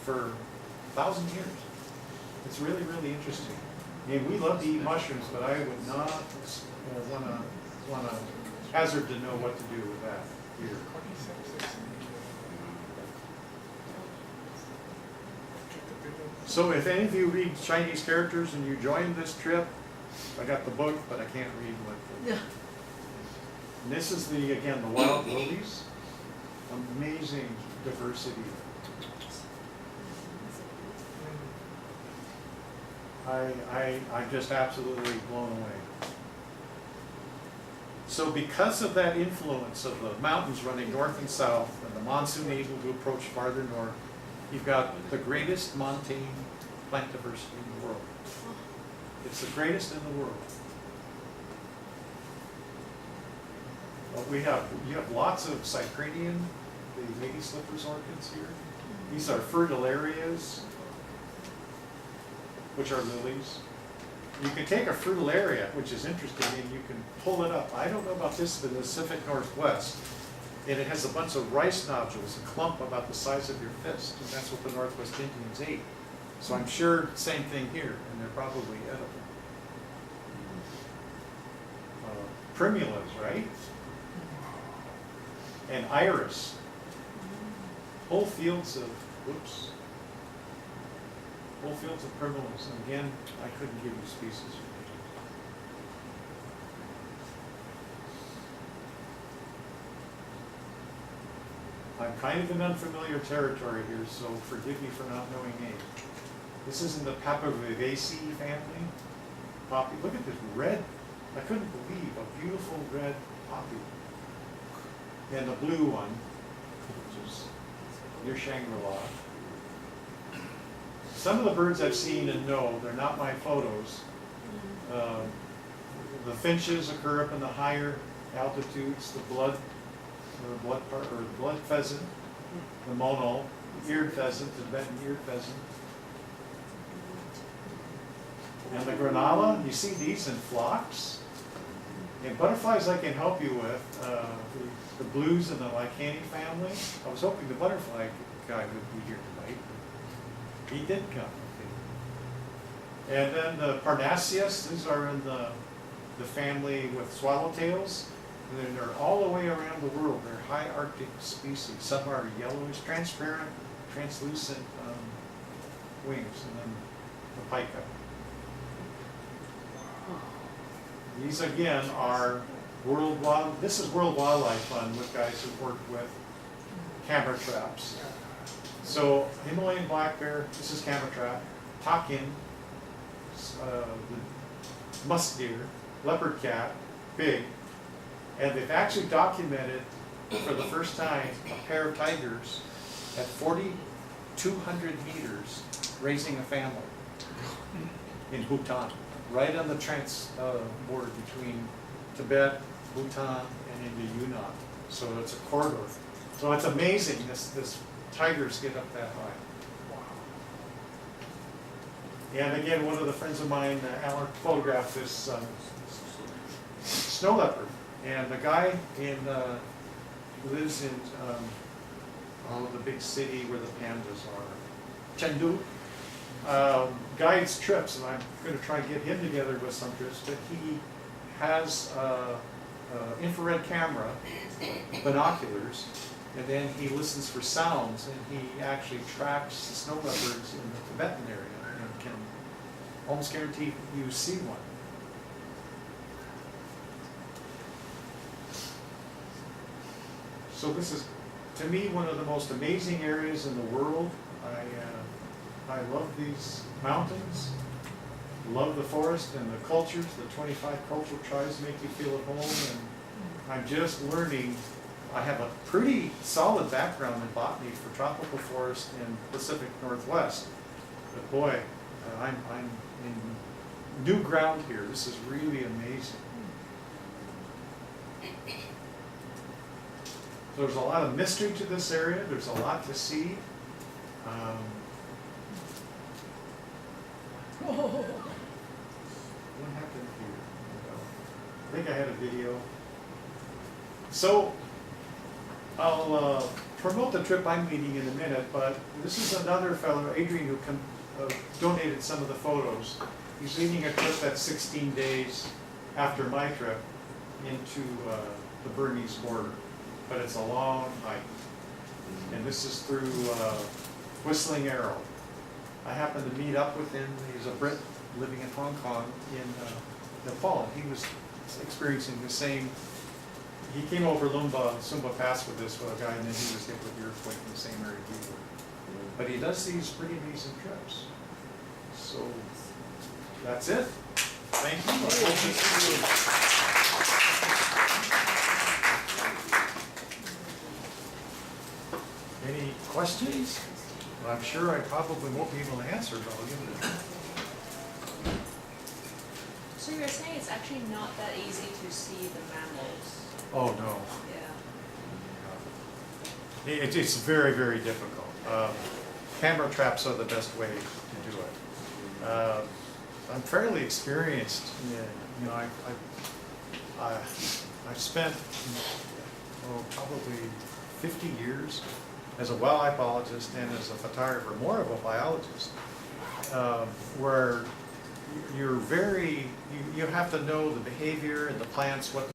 for 1,000 years. It's really, really interesting. I mean, we love to eat mushrooms, but I would not want to hazard to know what to do with that here. So if any of you read Chinese characters and you join this trip, I got the book, but I can't read what. Yeah. And this is again, the wild lilies. Amazing diversity. I'm just absolutely blown away. So because of that influence of the mountains running north and south, and the monsoon able to approach farther north, you've got the greatest montane plant diversity in the world. It's the greatest in the world. Well, you have lots of cyprinium, the lady slippers orchids here. These are fertile areas, which are lilies. You can take a fertile area, which is interesting, and you can pull it up. I don't know about this in the Pacific Northwest, and it has a bunch of rice nodules, a clump about the size of your fist, and that's what the Northwest Indians ate. So I'm sure same thing here, and they're probably edible. Primulas, right? And iris. Whole fields of, whoops. Whole fields of primulas. And again, I couldn't give you species. I'm kind of in unfamiliar territory here, so forgive me for not knowing names. This is in the Papavivaceae family. Poppy. Look at this red. I couldn't believe a beautiful red poppy. And the blue one, which is near Shangri-La. Some of the birds I've seen and know, they're not my photos. The finches occur up in the higher altitudes, the blood pheasant, the mono, the eared pheasant, the Tibetan eared pheasant. And the granala, you see these in flocks. And butterflies I can help you with, the blues in the Licani family. I was hoping the butterfly guy would be here tonight. He did come. And then the Parnassius, these are in the family with swallowtails. And they're all the way around the world. They're high Arctic species. Some are yellowish, transparent, translucent wings. And then the pica. These again are this is World Wildlife Fund with guys who've worked with camera traps. So Himalayan black bear, this is camera trap, takin, the musk deer, leopard cat, pig, and they've actually documented for the first time a pair of tigers at 4,200 meters raising a family in Bhutan, right on the border between Tibet, Bhutan, and into Yunnan. So it's a corridor. So it's amazing this tigers get up that high. And again, one of the friends of mine, Alan, photographed this snow leopard. And the guy who lives in the big city where the pandas are, Chengdu, guides trips, and I'm going to try and get him together with some trips, but he has infrared camera, binoculars, and then he listens for sounds, and he actually tracks the snow leopards in the Tibetan area and can almost guarantee you see one. So this is, to me, one of the most amazing areas in the world. I love these mountains, love the forest and the cultures. The 25 cultural tribes make you feel at home, and I'm just learning. I have a pretty solid background in botany for tropical forest and Pacific Northwest, but boy, I'm in new ground here. This is really amazing. There's a lot of mystery to this area. There's a lot to see. What happened here? I think I had a video. So I'll promote the trip I'm leading in a minute, but this is another fellow, Adrian, who donated some of the photos. He's leading a trip that's 16 days after my trip into the Burmese border. But it's a long hike. And this is through Whistling Arrow. I happened to meet up with him. He's a Brit living in Hong Kong in Nepal. He was experiencing the same. He came over Sumba Pass with this guy, and then he was hit with the earthquake in the same area we were. But he does these pretty amazing trips. So that's it. Thank you. Any questions? Well, I'm sure I probably won't be able to answer, but I'll give it a try. So you're saying it's actually not that easy to see the mammals? Oh, no. Yeah. It's very, very difficult. Camera traps are the best way to do it. I'm fairly experienced. You know, I've spent probably 50 years as a wildlife biologist and as a photographer, more of a biologist, where you have to know the behavior and the plants, what